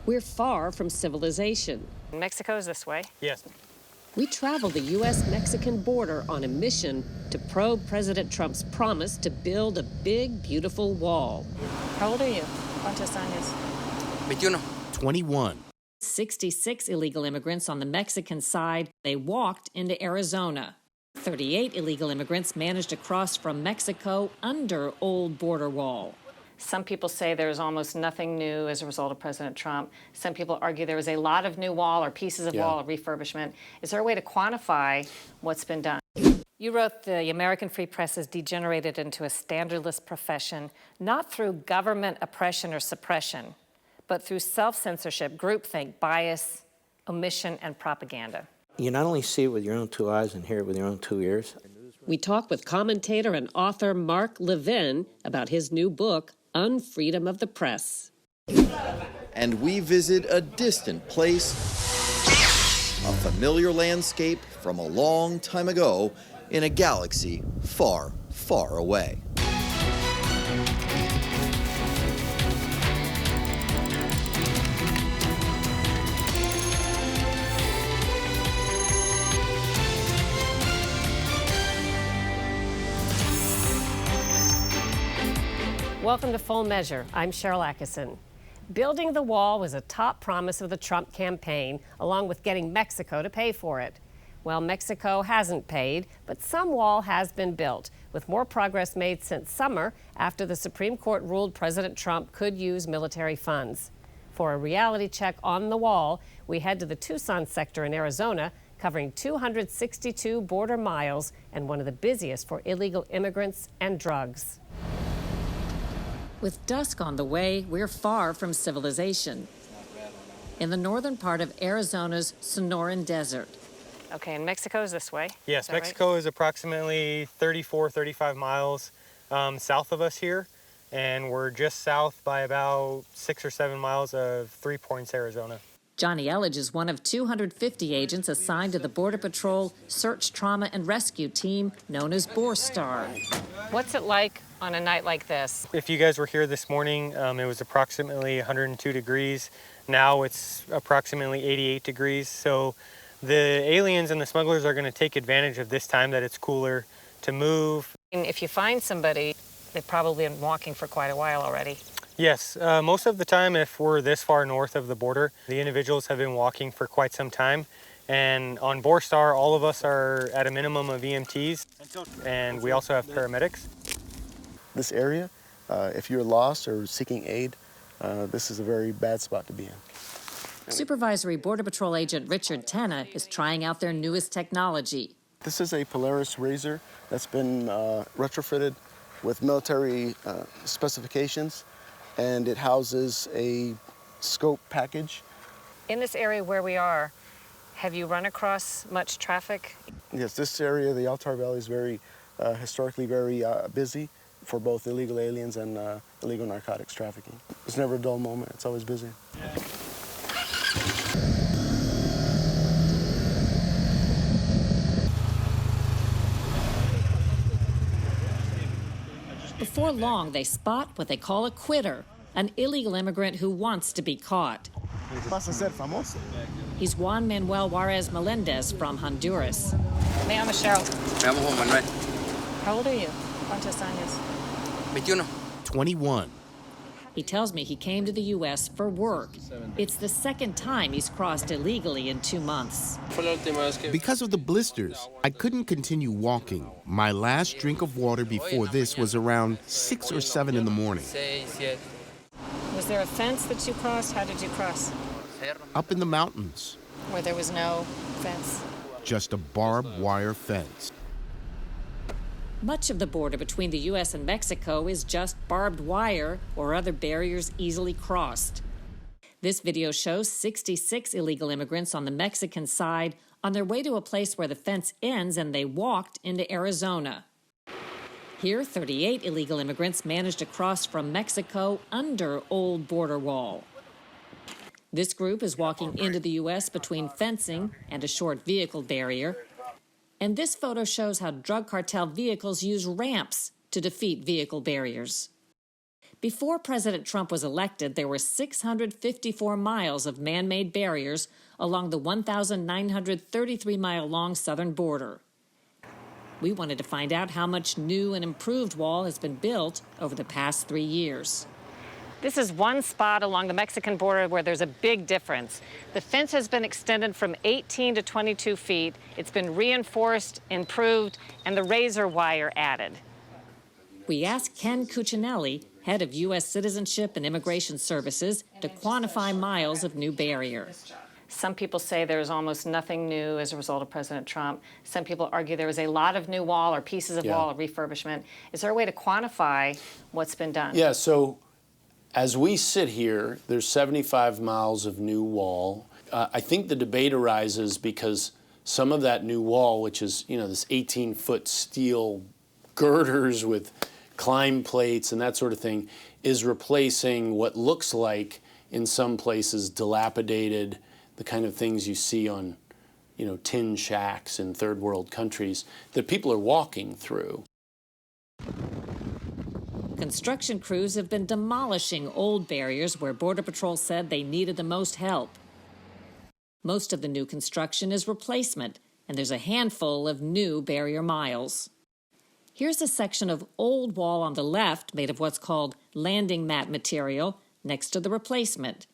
We're far from civilization. Mexico's this way. Yes. We travel the U.S.-Mexican border on a mission to probe President Trump's promise to build a big, beautiful wall. How old are you? ¿Cuántos años? 21. 21. 66 illegal immigrants on the Mexican side. They walked into Arizona. 38 illegal immigrants managed to cross from Mexico under old border wall. Some people say there's almost nothing new as a result of President Trump. Some people argue there was a lot of new wall or pieces of wall or refurbishment. Is there a way to quantify what's been done? You wrote the American free press has degenerated into a standardless profession, not through government oppression or suppression, but through self-censorship, groupthink, bias, omission, and propaganda. You not only see it with your own two eyes and hear it with your own two ears. We talk with commentator and author Mark Levin about his new book, Unfreedom of the Press. And we visit a distant place, a familiar landscape from a long time ago in a galaxy far, far away. Welcome to Full Measure. I'm Sharyl Attkisson. Building the wall was a top promise of the Trump campaign, along with getting Mexico to pay for it. Well, Mexico hasn't paid, but some wall has been built, with more progress made since summer after the Supreme Court ruled President Trump could use military funds. For a reality check on the wall, we head to the Tucson sector in Arizona, covering 262 border miles and one of the busiest for illegal immigrants and drugs. With dusk on the way, we're far from civilization. In the northern part of Arizona's Sonoran Desert. Okay, and Mexico's this way. Yes, is Mexico right? is approximately 34, 35 miles south of us here, and we're just south by about 6 or 7 miles of 3 Points, Arizona. Johnny Elledge is one of 250 agents assigned to the Border Patrol Search, Trauma, and Rescue Team, known as BORSTAR. What's it like on a night like this? If you guys were here this morning, it was approximately 102 degrees. Now it's approximately 88 degrees. So the aliens and the smugglers are going to take advantage of this time that it's cooler to move. And if you find somebody, they've probably been walking for quite a while already. Yes, most of the time, if we're this far north of the border, the individuals have been walking for quite some time. And on BORSTAR, all of us are at a minimum of EMTs, and we also have paramedics. This area, if you're lost or seeking aid, this is a very bad spot to be in. Supervisory Border Patrol agent Richard Tenna is trying out their newest technology. This is a Polaris Razor that's been retrofitted with military specifications, and it houses a scope package. In this area where we are, have you run across much traffic? Yes, this area, the Altar Valley, is very historically very busy for both illegal aliens and illegal narcotics trafficking. There's never a dull moment. It's always busy. Before long, they spot what they call a quitter, an illegal immigrant who wants to be caught. He's Juan Manuel Juarez Melendez from Honduras. Me llamo Sharyl. Me llamo Juan Manuel. How old are you? ¿Cuántos años? 21. 21. He tells me he came to the U.S. for work. It's the second time he's crossed illegally in 2 months. Because of the blisters, I couldn't continue walking. My last drink of water before this was around 6 or 7 in the morning. Was there a fence that you crossed? How did you cross? Up in the mountains. Where there was no fence? Just a barbed wire fence. Much of the border between the U.S. and Mexico is just barbed wire or other barriers easily crossed. This video shows 66 illegal immigrants on the Mexican side on their way to a place where the fence ends, and they walked into Arizona. Here, 38 illegal immigrants managed to cross from Mexico under old border wall. This group is walking into the U.S. between fencing and a short vehicle barrier. And this photo shows how drug cartel vehicles use ramps to defeat vehicle barriers. Before President Trump was elected, there were 654 miles of man-made barriers along the 1,933-mile-long southern border. We wanted to find out how much new and improved wall has been built over the past 3 years. This is one spot along the Mexican border where there's a big difference. The fence has been extended from 18 to 22 feet. It's been reinforced, improved, and the razor wire added. We asked Ken Cuccinelli, head of U.S. Citizenship and Immigration Services, to quantify miles of new barrier. Some people say there's almost nothing new as a result of President Trump. Some people argue there was a lot of new wall or pieces of wall or refurbishment. Is there a way to quantify what's been done? Yeah, so as we sit here, there's 75 miles of new wall. I think the debate arises because some of that new wall, which is, this 18-foot steel girders with climb plates and that sort of thing, is replacing what looks like, in some places, dilapidated, the kind of things you see on, tin shacks in third world countries that people are walking through. Construction crews have been demolishing old barriers where Border Patrol said they needed the most help. Most of the new construction is replacement, and there's a handful of new barrier miles. Here's a section of old wall on the left made of what's called landing mat material next to the replacement.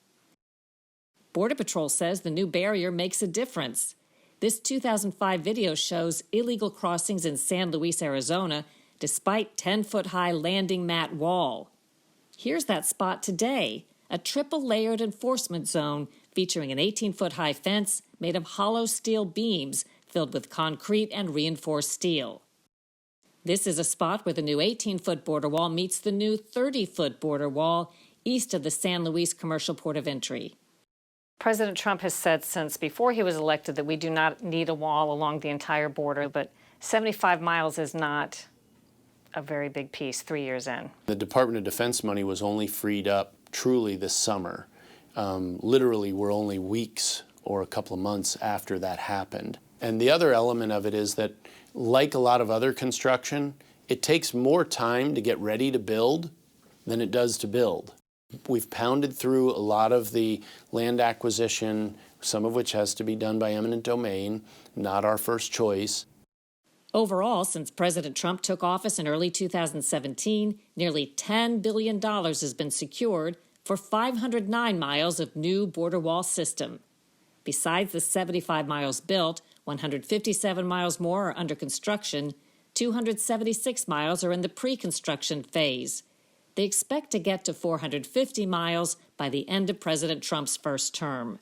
Border Patrol says the new barrier makes a difference. This 2005 video shows illegal crossings in San Luis, Arizona, despite 10-foot-high landing mat wall. Here's that spot today, a triple-layered enforcement zone featuring an 18-foot-high fence made of hollow steel beams filled with concrete and reinforced steel. This is a spot where the new 18-foot border wall meets the new 30-foot border wall east of the San Luis Commercial Port of Entry. President Trump has said since before he was elected that we do not need a wall along the entire border, but 75 miles is not a very big piece 3 years in. The Department of Defense money was only freed up truly this summer. Literally, we're only weeks or a couple of months after that happened. And the other element of it is that, like a lot of other construction, it takes more time to get ready to build than it does to build. We've pounded through a lot of the land acquisition, some of which has to be done by eminent domain, not our first choice. Overall, since President Trump took office in early 2017, nearly $10 billion has been secured for 509 miles of new border wall system. Besides the 75 miles built, 157 miles more are under construction, 276 miles are in the pre-construction phase. They expect to get to 450 miles by the end of President Trump's first term.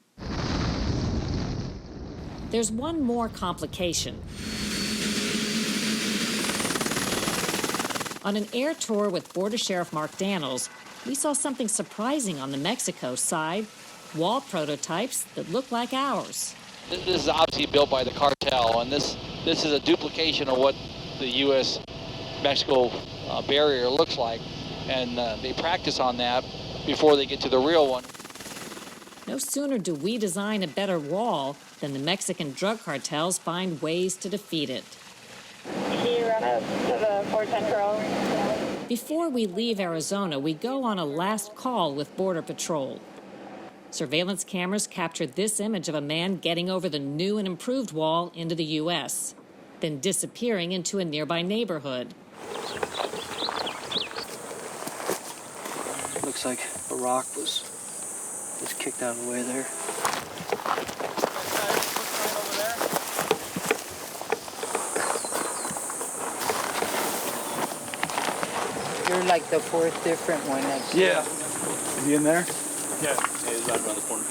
There's one more complication. On an air tour with Border Sheriff Mark Daniels, we saw something surprising on the Mexico side, wall prototypes that look like ours. This is obviously built by the cartel, and this is a duplication of what the U.S.-Mexico barrier looks like, and they practice on that before they get to the real one. No sooner do we design a better wall than the Mexican drug cartels find ways to defeat it. Can you run up to the 410 Pearl? Before we leave Arizona, we go on a last call with Border Patrol. Surveillance cameras captured this image of a man getting over the new and improved wall into the U.S., then disappearing into a nearby neighborhood. Looks like a rock was kicked out of the way there. You're like the fourth different one. Yeah. Is he in there? Yeah. He's right around the corner.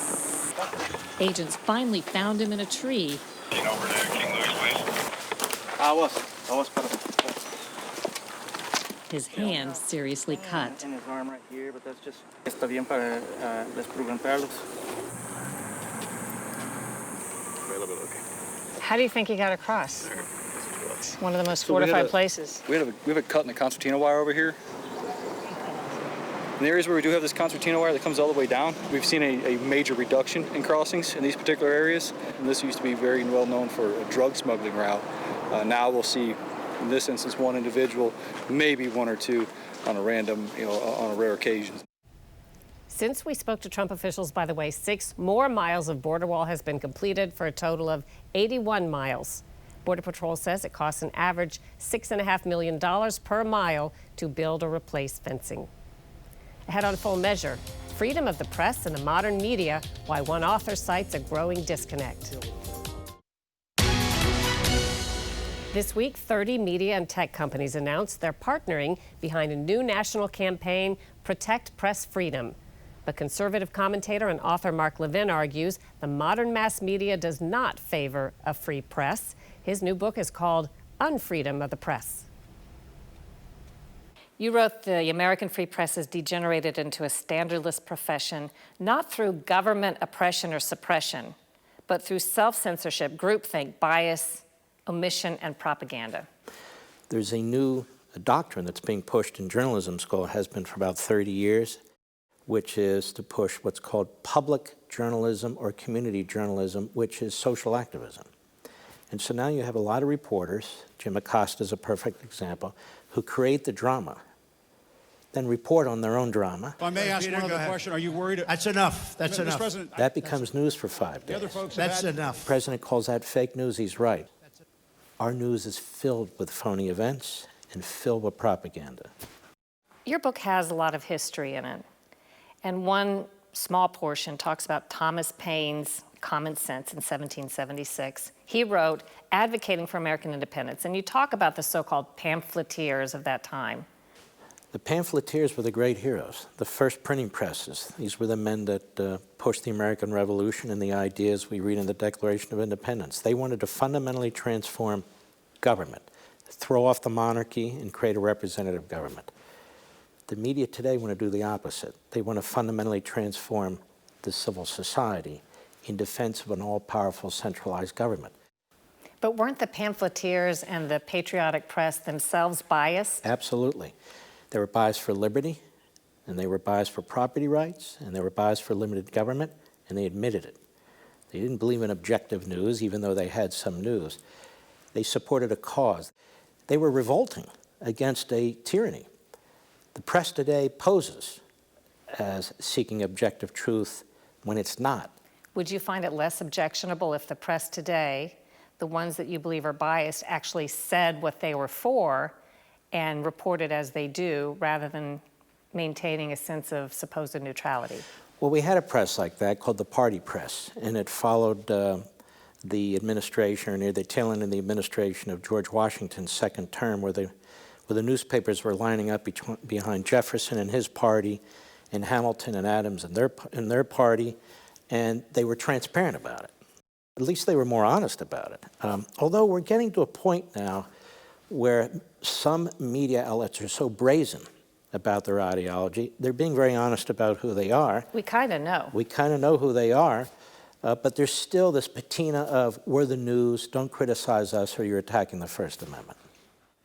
Agents finally found him in a tree. Over to King Louis, please. His hand seriously cut. In his arm right here, but that's just está bien para despreguntarlos. How do you think he got across? One of the most fortified places. We have a cut in the concertina wire over here. In the areas where we do have this concertina wire that comes all the way down, we've seen a major reduction in crossings in these particular areas. And this used to be very well known for a drug smuggling route. Now we'll see, in this instance, one individual, maybe one or two, on a random, on a rare occasion. Since we spoke to Trump officials, by the way, 6 more miles of border wall has been completed for a total of 81 miles. Border Patrol says it costs an average $6.5 million per mile to build or replace fencing. Ahead on Full Measure, freedom of the press and the modern media, why one author cites a growing disconnect. This week, 30 media and tech companies announced they're partnering behind a new national campaign, Protect Press Freedom. But conservative commentator and author Mark Levin argues the modern mass media does not favor a free press. His new book is called Unfreedom of the Press. You wrote the American free press has degenerated into a standardless profession, not through government oppression or suppression, but through self-censorship, groupthink, bias, omission, and propaganda. There's a new doctrine that's being pushed in journalism school, has been for about 30 years, which is to push what's called public journalism or community journalism, which is social activism. And so now you have a lot of reporters, Jim Acosta is a perfect example, who create the drama, then report on their own drama. If I may ask one other question, are you worried? That's enough. That's Mr. enough. President, that becomes news for 5 days. That's enough. The president calls that fake news, he's right. Our news is filled with phony events and filled with propaganda. Your book has a lot of history in it. And one small portion talks about Thomas Paine's Common Sense in 1776. He wrote, advocating for American independence, and you talk about the so-called pamphleteers of that time. The pamphleteers were the great heroes, the first printing presses. These were the men that pushed the American Revolution and the ideas we read in the Declaration of Independence. They wanted to fundamentally transform government, throw off the monarchy and create a representative government. The media today want to do the opposite. They want to fundamentally transform the civil society in defense of an all-powerful centralized government. But weren't the pamphleteers and the patriotic press themselves biased? Absolutely. They were biased for liberty, and they were biased for property rights, and they were biased for limited government, and they admitted it. They didn't believe in objective news, even though they had some news. They supported a cause. They were revolting against a tyranny. The press today poses as seeking objective truth when it's not. Would you find it less objectionable if the press today, the ones that you believe are biased, actually said what they were for and reported as they do, rather than maintaining a sense of supposed neutrality? Well, we had a press like that called the party press, and it followed the administration, or near the tail end of the administration of George Washington's second term, where the newspapers were lining up behind Jefferson and his party, and Hamilton and Adams and their party, and they were transparent about it. At least they were more honest about it. Although we're getting to a point now where some media outlets are so brazen about their ideology, they're being very honest about who they are. We kind of know. We kind of know who they are, but there's still this patina of, we're the news, don't criticize us or you're attacking the First Amendment.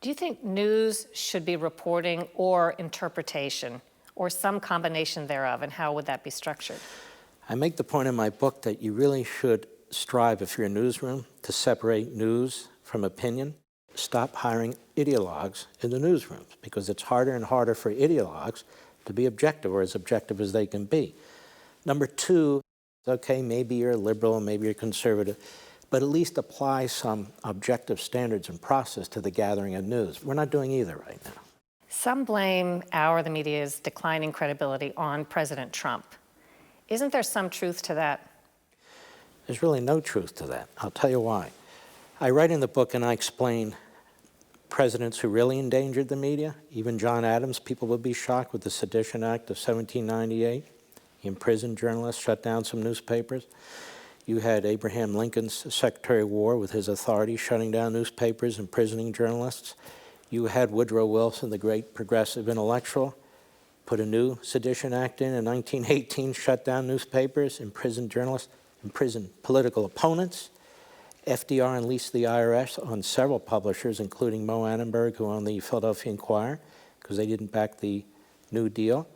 Do you think news should be reporting or interpretation, or some combination thereof, and how would that be structured? I make the point in my book that you really should strive, if you're a newsroom, to separate news from opinion. Stop hiring ideologues in the newsrooms, because it's harder and harder for ideologues to be objective, or as objective as they can be. Number two, okay, maybe you're a liberal, maybe you're conservative, but at least apply some objective standards and process to the gathering of news. We're not doing either right now. Some blame the media's declining credibility on President Trump. Isn't there some truth to that? There's really no truth to that. I'll tell you why. I write in the book and I explain presidents who really endangered the media. Even John Adams, people would be shocked, with the Sedition Act of 1798. He imprisoned journalists, shut down some newspapers. You had Abraham Lincoln's Secretary of War with his authority shutting down newspapers, imprisoning journalists. You had Woodrow Wilson, the great progressive intellectual, put a new Sedition Act in 1918, shut down newspapers, imprisoned journalists, imprisoned political opponents. FDR unleashed the IRS on several publishers, including Mo Annenberg, who owned the Philadelphia Inquirer, because they didn't back the New Deal.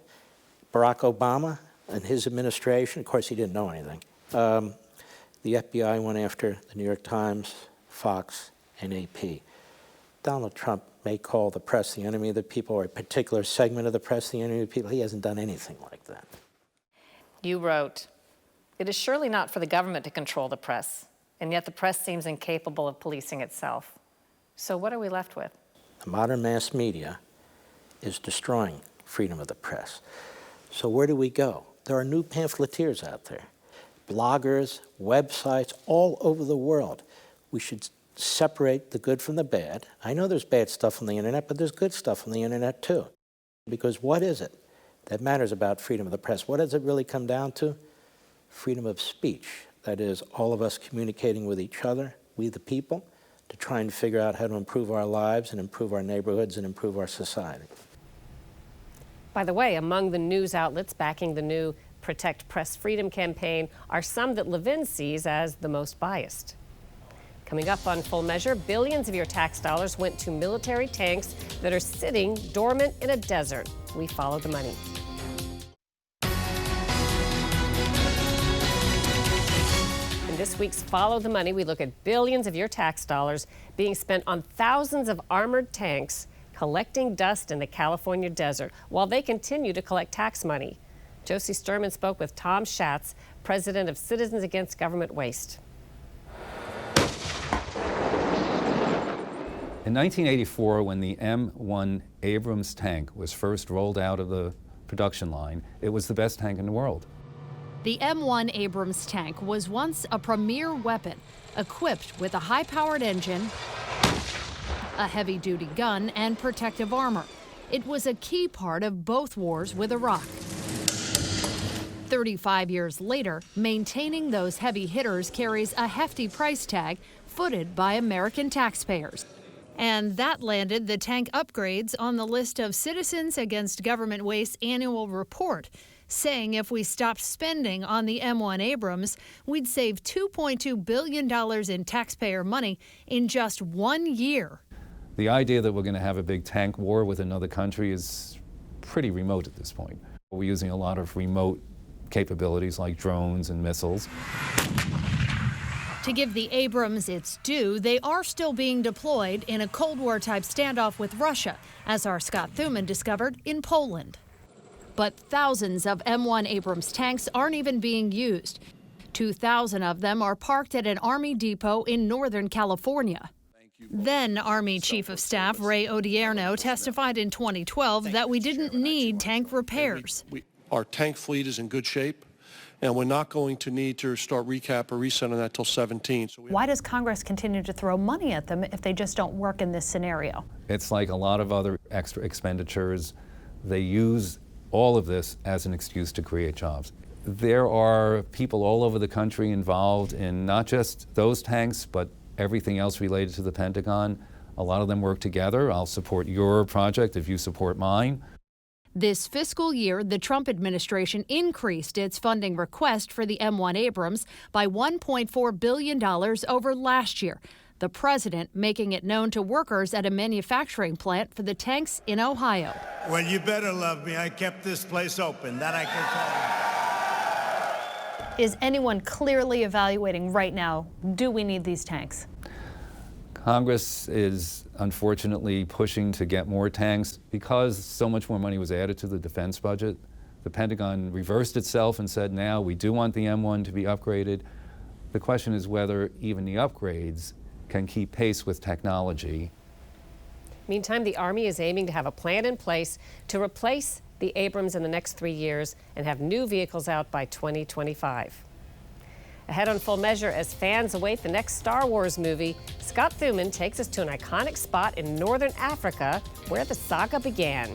Barack Obama and his administration, of course he didn't know anything. The FBI went after the New York Times, Fox, and AP. Donald Trump may call the press the enemy of the people, or a particular segment of the press the enemy of the people. He hasn't done anything like that. You wrote, "It is surely not for the government to control the press, and yet the press seems incapable of policing itself." So what are we left with? The modern mass media is destroying freedom of the press. So where do we go? There are new pamphleteers out there, bloggers, websites all over the world. We should separate the good from the bad. I know there's bad stuff on the internet, but there's good stuff on the internet too. Because what is it that matters about freedom of the press? What does it really come down to? Freedom of speech. That is, all of us communicating with each other, we the people, to try and figure out how to improve our lives and improve our neighborhoods and improve our society. By the way, among the news outlets backing the new Protect Press Freedom campaign are some that Levin sees as the most biased. Coming up on Full Measure, billions of your tax dollars went to military tanks that are sitting dormant in a desert. We follow the money. In this week's Follow the Money, we look at billions of your tax dollars being spent on thousands of armored tanks collecting dust in the California desert while they continue to collect tax money. Josie Sturman spoke with Tom Schatz, president of Citizens Against Government Waste. In 1984, when the M1 Abrams tank was first rolled out of the production line, it was the best tank in the world. The M1 Abrams tank was once a premier weapon, equipped with a high-powered engine, a heavy-duty gun, and protective armor. It was a key part of both wars with Iraq. 35 years later, maintaining those heavy hitters carries a hefty price tag footed by American taxpayers. And that landed the tank upgrades on the list of Citizens Against Government Waste's annual report, saying if we stopped spending on the M1 Abrams, we'd save $2.2 billion in taxpayer money in just 1 year. The idea that we're going to have a big tank war with another country is pretty remote at this point. We're using a lot of remote capabilities like drones and missiles. To give the Abrams its due, they are still being deployed in a Cold War-type standoff with Russia, as our Scott Thuman discovered in Poland. But thousands of M1 Abrams tanks aren't even being used. 2,000 of them are parked at an Army depot in Northern California. Then Army Chief of Staff Ray Odierno testified in 2012 that we didn't need tank repairs. Our tank fleet is in good shape, and we're not going to need to start recap or reset on that till 17. Why does Congress continue to throw money at them if they just don't work in this scenario? It's like a lot of other extra expenditures. They use all of this as an excuse to create jobs. There are people all over the country involved in not just those tanks, but everything else related to the Pentagon. A lot of them work together. I'll support your project if you support mine. This fiscal year, the Trump administration increased its funding request for the M1 Abrams by $1.4 billion over last year, the president making it known to workers at a manufacturing plant for the tanks in Ohio. Well, you better love me. I kept this place open. That I can tell you. Is anyone clearly evaluating right now, do we need these tanks? Congress is unfortunately pushing to get more tanks because so much more money was added to the defense budget. The Pentagon reversed itself and said now we do want the M1 to be upgraded. The question is whether even the upgrades can keep pace with technology. Meantime, the Army is aiming to have a plan in place to replace the Abrams in the next 3 years and have new vehicles out by 2025. Ahead on Full Measure, as fans await the next Star Wars movie, Scott Thuman takes us to an iconic spot in northern Africa where the saga began.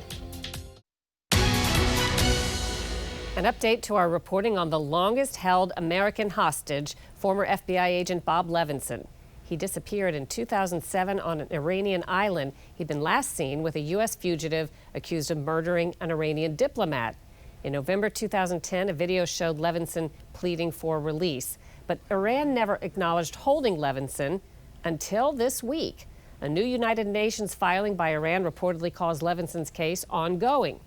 An update to our reporting on the longest-held American hostage, former FBI agent Bob Levinson. He disappeared in 2007 on an Iranian island. He'd been last seen with a U.S. fugitive accused of murdering an Iranian diplomat. In November 2010, a video showed Levinson pleading for release. But Iran never acknowledged holding Levinson until this week. A new United Nations filing by Iran reportedly calls Levinson's case ongoing.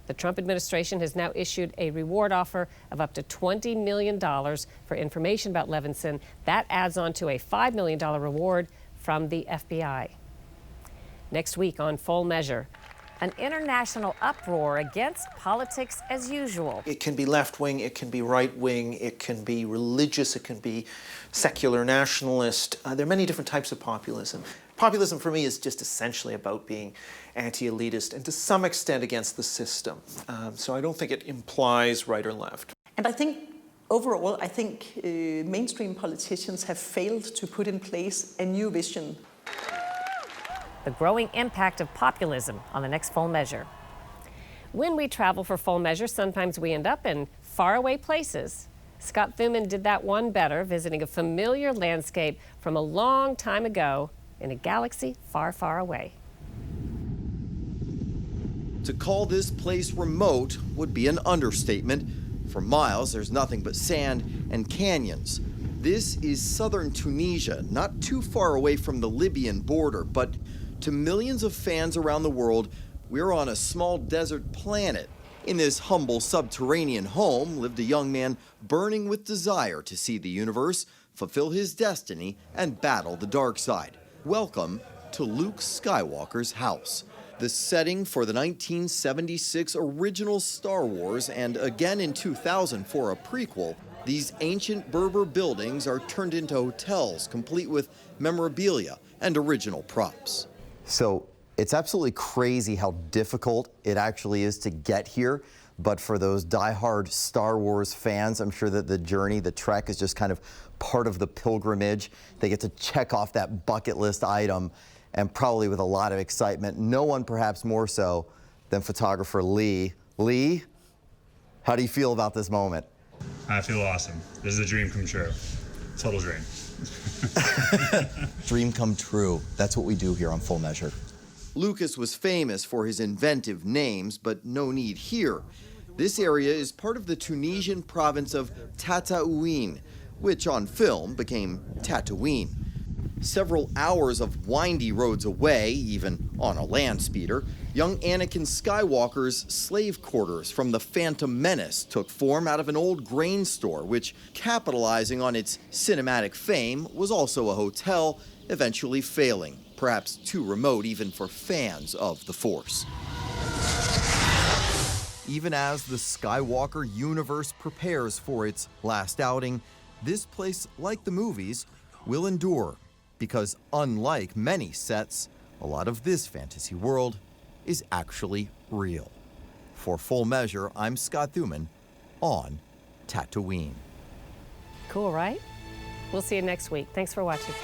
The Trump administration has now issued a reward offer of up to $20 million for information about Levinson. That adds on to a $5 million reward from the FBI. Next week on Full Measure. An international uproar against politics as usual. It can be left-wing, it can be right-wing, it can be religious, it can be secular nationalist. There are many different types of populism. Populism for me is just essentially about being anti-elitist and to some extent against the system. So I don't think it implies right or left. And I think overall, mainstream politicians have failed to put in place a new vision. The growing impact of populism on the next Full Measure. When we travel for Full Measure, sometimes we end up in faraway places. Scott Thuman did that one better, visiting a familiar landscape from a long time ago in a galaxy far, far away. To call this place remote would be an understatement. For miles, there's nothing but sand and canyons. This is southern Tunisia, not too far away from the Libyan border, but to millions of fans around the world, we're on a small desert planet. In this humble subterranean home lived a young man burning with desire to see the universe, fulfill his destiny, and battle the dark side. Welcome to Luke Skywalker's house, the setting for the 1976 original Star Wars, and again in 2000 for a prequel. These ancient Berber buildings are turned into hotels, complete with memorabilia and original props. So it's absolutely crazy how difficult it actually is to get here. But for those diehard Star Wars fans, I'm sure that the journey, the trek is just kind of part of the pilgrimage. They get to check off that bucket list item, and probably with a lot of excitement. No one perhaps more so than photographer Lee. Lee, how do you feel about this moment? I feel awesome. This is a dream come true. Total dream. Dream come true. That's what we do here on Full Measure. Lucas was famous for his inventive names, but no need here. This area is part of the Tunisian province of Tataouine, which on film became Tatooine. Several hours of windy roads away, even on a land speeder, young Anakin Skywalker's slave quarters from the Phantom Menace took form out of an old grain store, which, capitalizing on its cinematic fame, was also a hotel, eventually failing, perhaps too remote even for fans of the Force. Even as the Skywalker universe prepares for its last outing, this place, like the movies, will endure. Because unlike many sets, a lot of this fantasy world is actually real. For Full Measure, I'm Scott Thuman on Tatooine. Cool, right? We'll see you next week. Thanks for watching.